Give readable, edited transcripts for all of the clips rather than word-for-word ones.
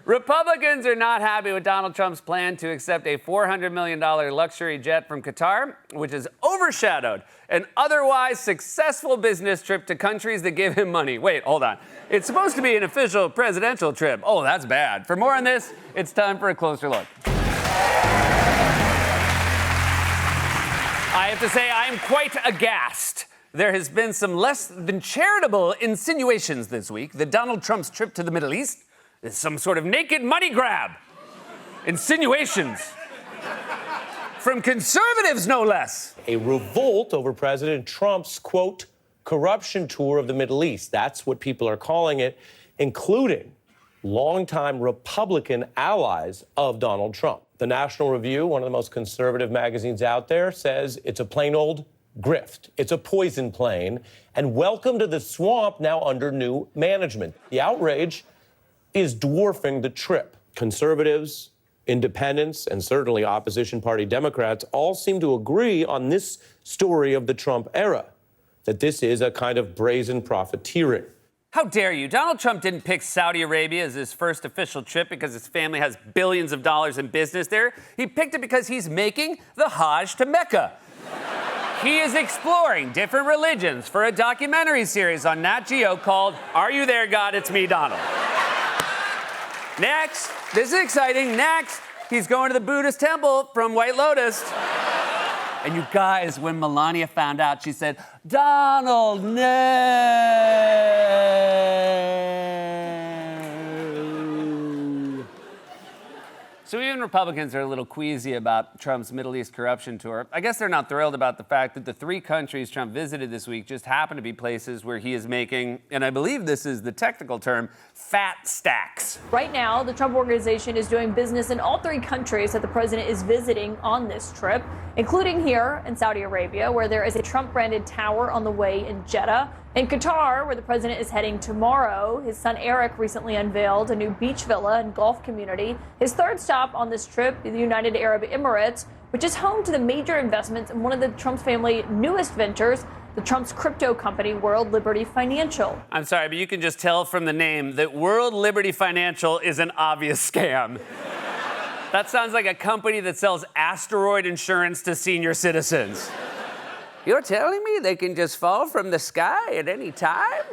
Republicans are not happy with Donald Trump's plan to accept a $400 million luxury jet from Qatar, which has overshadowed an otherwise successful business trip to countries that give him money. Wait, hold on. It's supposed to be an official presidential trip. Oh, that's bad. For more on this, it's time for a closer look. I have to say, I am quite aghast. There has been some less than charitable insinuations this week that Donald Trump's trip to the Middle East is some sort of naked money grab. Insinuations. From conservatives, no less. A revolt over President Trump's, quote, corruption tour of the Middle East. That's what people are calling it, including longtime Republican allies of Donald Trump. The National Review, one of the most conservative magazines out there, says it's a plain old grift. It's a poison plane. And welcome to the swamp now under new management. The outrage is dwarfing the trip. Conservatives, independents, and certainly opposition party Democrats all seem to agree on this story of the Trump era, that this is a kind of brazen profiteering. How dare you? Donald Trump didn't pick Saudi Arabia as his first official trip because his family has billions of dollars in business there. He picked it because he's making the Hajj to Mecca. He is exploring different religions for a documentary series on Nat Geo called Are You There, God? It's Me, Donald. Next, this is exciting. Next, he's going to the Buddhist temple from White Lotus. And you guys, when Melania found out, she said, Donald, no. So even Republicans are a little queasy about Trump's Middle East corruption tour. I guess they're not thrilled about the fact that the three countries Trump visited this week just happen to be places where he is making, and I believe this is the technical term, fat stacks. Right now, the Trump Organization is doing business in all three countries that the president is visiting on this trip, including here in Saudi Arabia, where there is a Trump-branded tower on the way in Jeddah. In Qatar, where the president is heading tomorrow, his son Eric recently unveiled a new beach villa and golf community. His third stop on this trip, the United Arab Emirates, which is home to the major investments in one of the Trump family's newest ventures, the Trump's crypto company, World Liberty Financial. I'm sorry, but you can just tell from the name that World Liberty Financial is an obvious scam. That sounds like a company that sells asteroid insurance to senior citizens. You're telling me they can just fall from the sky at any time?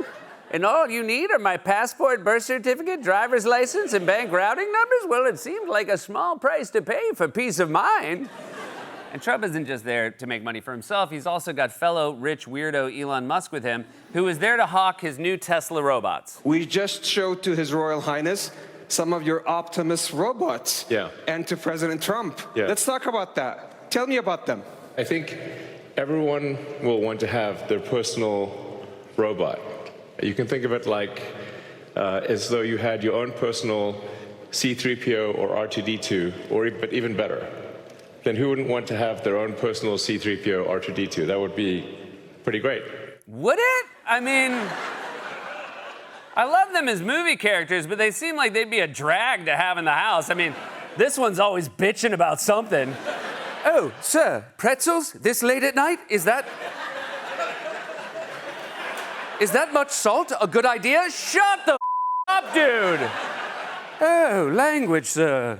And all you need are my passport, birth certificate, driver's license, and bank routing numbers? Well, it seemed like a small price to pay for peace of mind. And Trump isn't just there to make money for himself. He's also got fellow rich weirdo Elon Musk with him, who is there to hawk his new Tesla robots. We just showed to His Royal Highness some of your Optimus robots. Yeah. And to President Trump. Yeah. Let's talk about that. Tell me about them. I think everyone will want to have their personal robot. You can think of it like as though you had your own personal C-3PO or R2-D2, but even better. Then who wouldn't want to have their own personal C-3PO, R2-D2? That would be pretty great. Would it? I mean, I love them as movie characters, but they seem like they'd be a drag to have in the house. I mean, this one's always bitching about something. Oh, sir, pretzels this late at night? Is that much salt a good idea? Shut the up, dude. Oh, language, sir.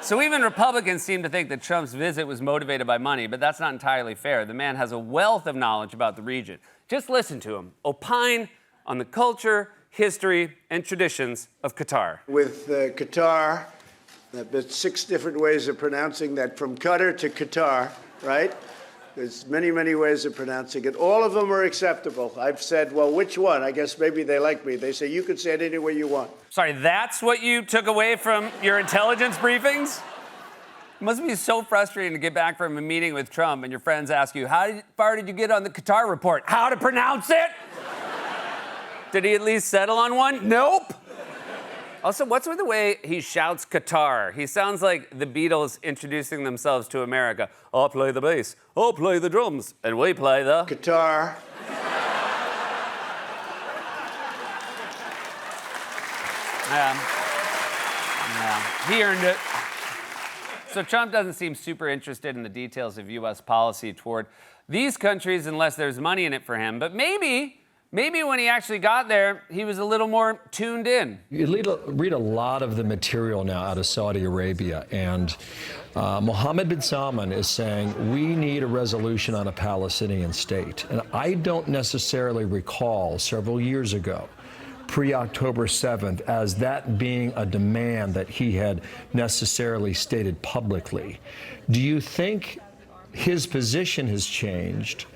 So even Republicans seem to think that Trump's visit was motivated by money, but that's not entirely fair. The man has a wealth of knowledge about the region. Just listen to him opine on the culture, history, and traditions of Qatar. With Qatar, there's 6 different ways of pronouncing that, from Qatar to Qatar, right? There's many, many ways of pronouncing it. All of them are acceptable. I've said, well, which one? I guess maybe they like me. They say, you can say it any way you want. Sorry, that's what you took away from your intelligence briefings? It must be so frustrating to get back from a meeting with Trump and your friends ask you, how far did you get on the Qatar report? How to pronounce it? Did he at least settle on one? Nope. Also, what's with the way he shouts Qatar? He sounds like the Beatles introducing themselves to America. I'll play the bass, I'll play the drums, and we play the... Qatar. Yeah, he earned it. So Trump doesn't seem super interested in the details of U.S. policy toward these countries unless there's money in it for him. But maybe Maybe when he actually got there, he was a little more tuned in. You read a lot of the material now out of Saudi Arabia, and Mohammed bin Salman is saying we need a resolution on a Palestinian state. And I don't necessarily recall several years ago, pre-October 7th, as that being a demand that he had necessarily stated publicly. Do you think his position has changed?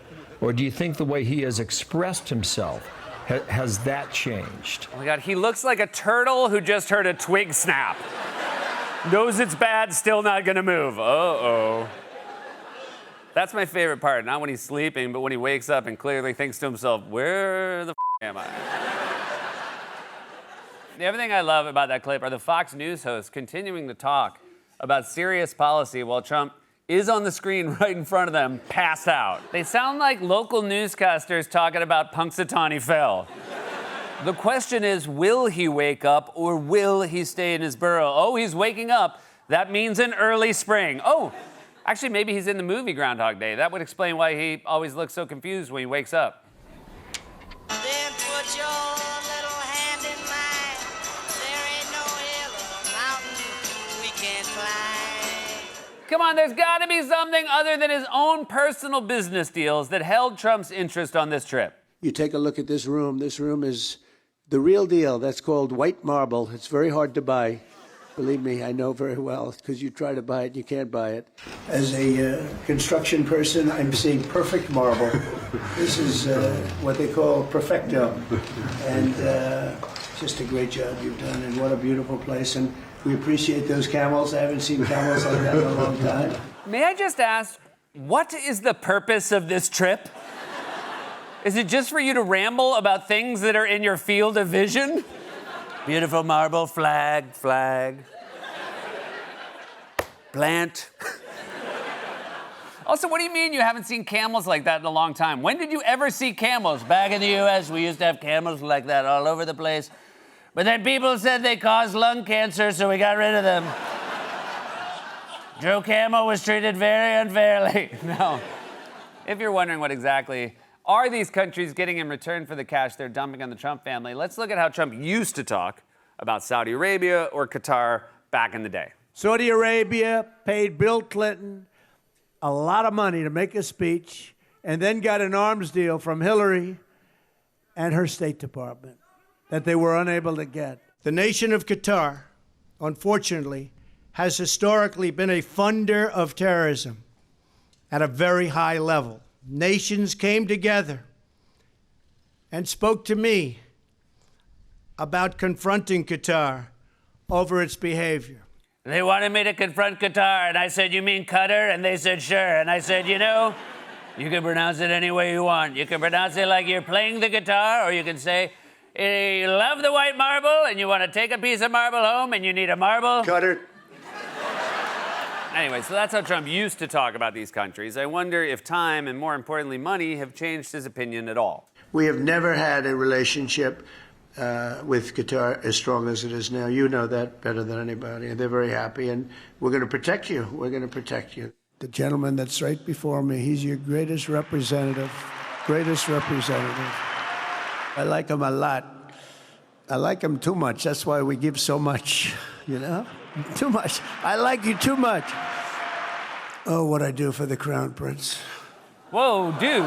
Or do you think the way he has expressed himself, has that changed? Oh my God, he looks like a turtle who just heard a twig snap. Knows it's bad, still not gonna move. Uh-oh. That's my favorite part, not when he's sleeping, but when he wakes up and clearly thinks to himself, where the am I? The other thing I love about that clip are the Fox News hosts continuing to talk about serious policy while Trump is on the screen right in front of them, passed out. They sound like local newscasters talking about Punxsutawney Phil. The question is, will he wake up or will he stay in his burrow? Oh, he's waking up. That means an early spring. Oh, actually, maybe he's in the movie Groundhog Day. That would explain why he always looks so confused when he wakes up. Then put your little hand in mine. There ain't no hill or mountain we can't climb. Come on, there's got to be something other than his own personal business deals that held Trump's interest on this trip. You take a look at this room. This room is the real deal. That's called white marble. It's very hard to buy. Believe me, I know very well, because you try to buy it, you can't buy it. As a construction person, I'm seeing perfect marble. This is what they call perfecto. And just a great job you've done, and what a beautiful place. And we appreciate those camels. I haven't seen camels like that in a long time. May I just ask, what is the purpose of this trip? Is it just for you to ramble about things that are in your field of vision? Beautiful marble, flag, plant. Also, what do you mean you haven't seen camels like that in a long time? When did you ever see camels? Back in the U.S., we used to have camels like that all over the place. But then people said they caused lung cancer, so we got rid of them. Joe Camel was treated very unfairly. No. If you're wondering what exactly are these countries getting in return for the cash they're dumping on the Trump family, let's look at how Trump used to talk about Saudi Arabia or Qatar back in the day. Saudi Arabia paid Bill Clinton a lot of money to make a speech and then got an arms deal from Hillary and her State Department that they were unable to get. The nation of Qatar, unfortunately, has historically been a funder of terrorism at a very high level. Nations came together and spoke to me about confronting Qatar over its behavior. They wanted me to confront Qatar, and I said, you mean Qatar? And they said, sure. And I said, you know, you can pronounce it any way you want. You can pronounce it like you're playing the guitar, or you can say, you love the white marble, and you want to take a piece of marble home, and you need a marble. Cutter. Anyway, so that's how Trump used to talk about these countries. I wonder if time and, more importantly, money have changed his opinion at all. We have never had a relationship with Qatar as strong as it is now. You know that better than anybody. They're very happy, and we're going to protect you. We're going to protect you. The gentleman that's right before me, he's your greatest representative. Greatest representative. I like him a lot. I like him too much. That's why we give so much, you know? Too much. I like you too much. Oh, what I do for the Crown Prince. Whoa, dude.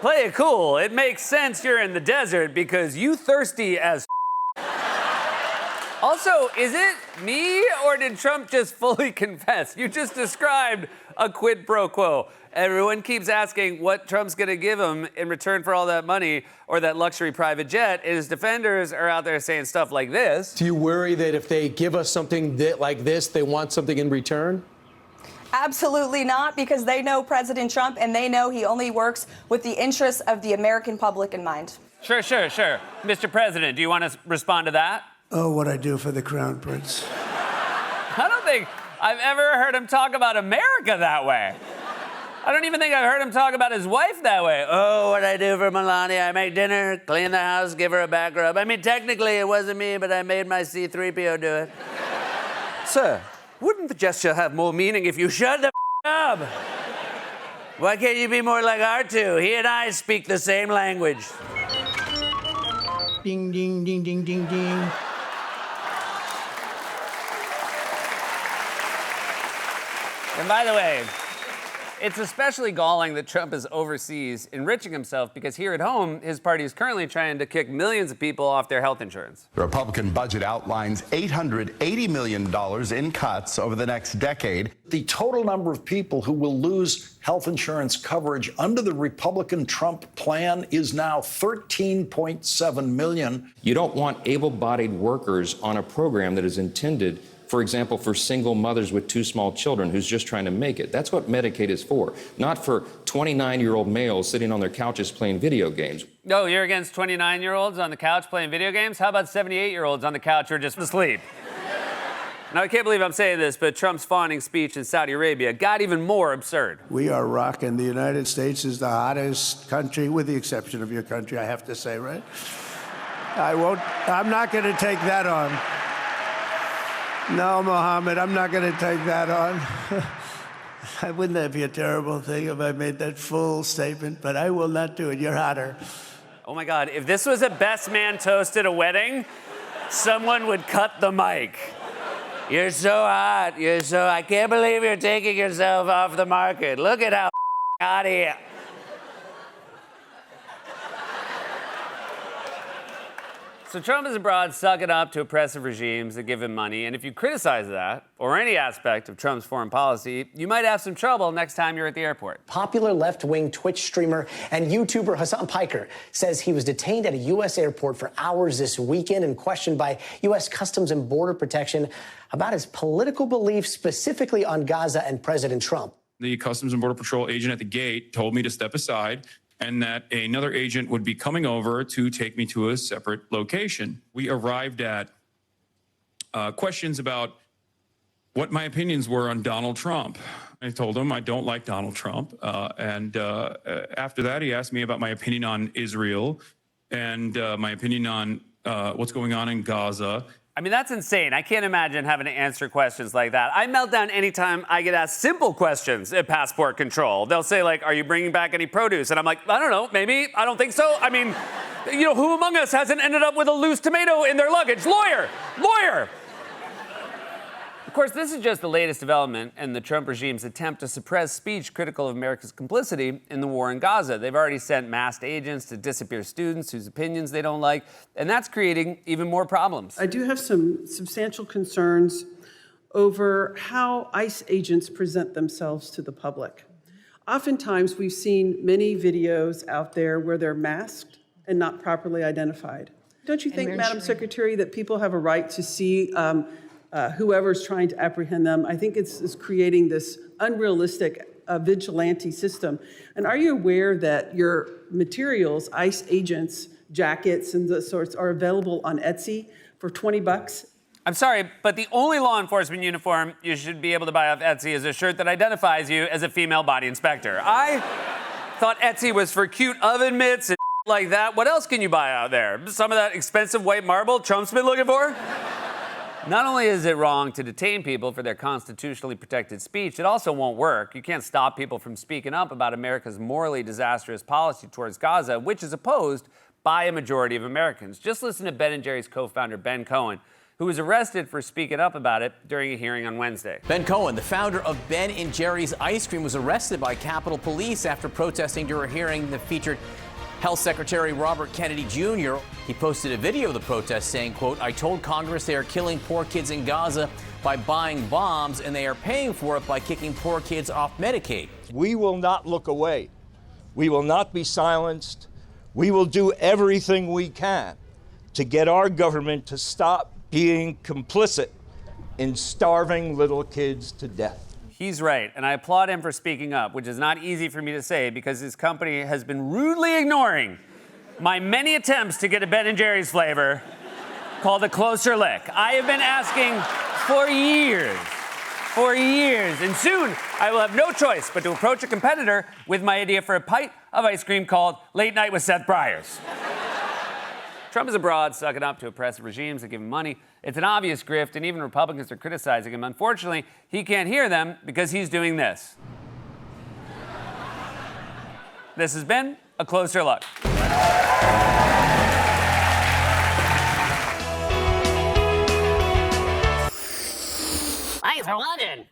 Play it cool. It makes sense you're in the desert because you thirsty as Also, is it me or did Trump just fully confess? You just described a quid pro quo. Everyone keeps asking what Trump's gonna give him in return for all that money or that luxury private jet, and his defenders are out there saying stuff like this. Do you worry that if they give us something like this, they want something in return? Absolutely not, because they know President Trump and they know he only works with the interests of the American public in mind. Sure. Mr. President, do you want to respond to that? Oh, what I do for the Crown Prince. I don't think I've ever heard him talk about America that way. I don't even think I've heard him talk about his wife that way. Oh, what I do for Melania. I make dinner, clean the house, give her a back rub. I mean, technically, it wasn't me, but I made my C-3PO do it. Sir, wouldn't the gesture have more meaning if you shut the up? Why can't you be more like R2? He and I speak the same language. Ding, ding, ding, ding, ding, ding. And by the way, it's especially galling that Trump is overseas enriching himself because here at home, his party is currently trying to kick millions of people off their health insurance. The Republican budget outlines $880 million in cuts over the next decade. The total number of people who will lose health insurance coverage under the Republican Trump plan is now 13.7 million. You don't want able-bodied workers on a program that is intended, for example, for single mothers with 2 small children who's just trying to make it. That's what Medicaid is for, not for 29-year-old males sitting on their couches playing video games. No, you're against 29-year-olds on the couch playing video games? How about 78-year-olds on the couch who are just asleep? Now, I can't believe I'm saying this, but Trump's fawning speech in Saudi Arabia got even more absurd. We are rocking. The United States is the hottest country, with the exception of your country, I have to say, right? I'm not going to take that on. No, Mohammed, I'm not going to take that on. Wouldn't that be a terrible thing if I made that full statement? But I will not do it. You're hotter. Oh my God, if this was a best man toast at a wedding, someone would cut the mic. You're so hot. I can't believe you're taking yourself off the market. Look at how hot he is. So Trump is abroad sucking up to oppressive regimes that give him money, and if you criticize that, or any aspect of Trump's foreign policy, you might have some trouble next time you're at the airport. Popular left-wing Twitch streamer and YouTuber Hassan Piker says he was detained at a U.S. airport for hours this weekend and questioned by U.S. Customs and Border Protection about his political beliefs, specifically on Gaza and President Trump. The Customs and Border Patrol agent at the gate told me to step aside and that another agent would be coming over to take me to a separate location. We arrived at questions about what my opinions were on Donald Trump. I told him I don't like Donald Trump. After that, he asked me about my opinion on Israel and my opinion on what's going on in Gaza. I mean, that's insane. I can't imagine having to answer questions like that. I melt down anytime I get asked simple questions at passport control. They'll say, like, are you bringing back any produce? And I'm like, I don't know, maybe. I don't think so. I mean, who among us hasn't ended up with a loose tomato in their luggage? Lawyer! Of course, this is just the latest development in the Trump regime's attempt to suppress speech critical of America's complicity in the war in Gaza. They've already sent masked agents to disappear students whose opinions they don't like, and that's creating even more problems. I do have some substantial concerns over how ICE agents present themselves to the public. Oftentimes, we've seen many videos out there where they're masked and not properly identified. Don't you think, Madam Secretary, that people have a right to see whoever's trying to apprehend them? I think it's creating this unrealistic vigilante system. And are you aware that your materials, ICE agents, jackets, and the sorts are available on Etsy for $20? I'm sorry, but the only law enforcement uniform you should be able to buy off Etsy is a shirt that identifies you as a female body inspector. I thought Etsy was for cute oven mitts and like that. What else can you buy out there? Some of that expensive white marble Trump's been looking for? Not only is it wrong to detain people for their constitutionally protected speech, it also won't work. You can't stop people from speaking up about America's morally disastrous policy towards Gaza, which is opposed by a majority of Americans. Just listen to Ben & Jerry's co-founder, Ben Cohen, who was arrested for speaking up about it during a hearing on Wednesday. Ben Cohen, the founder of Ben & Jerry's Ice Cream, was arrested by Capitol Police after protesting during a hearing that featured Health Secretary Robert Kennedy Jr. He posted a video of the protest saying, quote, "I told Congress they are killing poor kids in Gaza by buying bombs, and they are paying for it by kicking poor kids off Medicaid." We will not look away. We will not be silenced. We will do everything we can to get our government to stop being complicit in starving little kids to death. He's right, and I applaud him for speaking up, which is not easy for me to say because his company has been rudely ignoring my many attempts to get a Ben & Jerry's flavor called a Closer Lick. I have been asking for years, and soon I will have no choice but to approach a competitor with my idea for a pint of ice cream called Late Night with Seth Breyers. Trump is abroad, sucking up to oppressive regimes that give him money. It's an obvious grift, and even Republicans are criticizing him. Unfortunately, he can't hear them because he's doing this. This has been A Closer Look. Thanks for watching.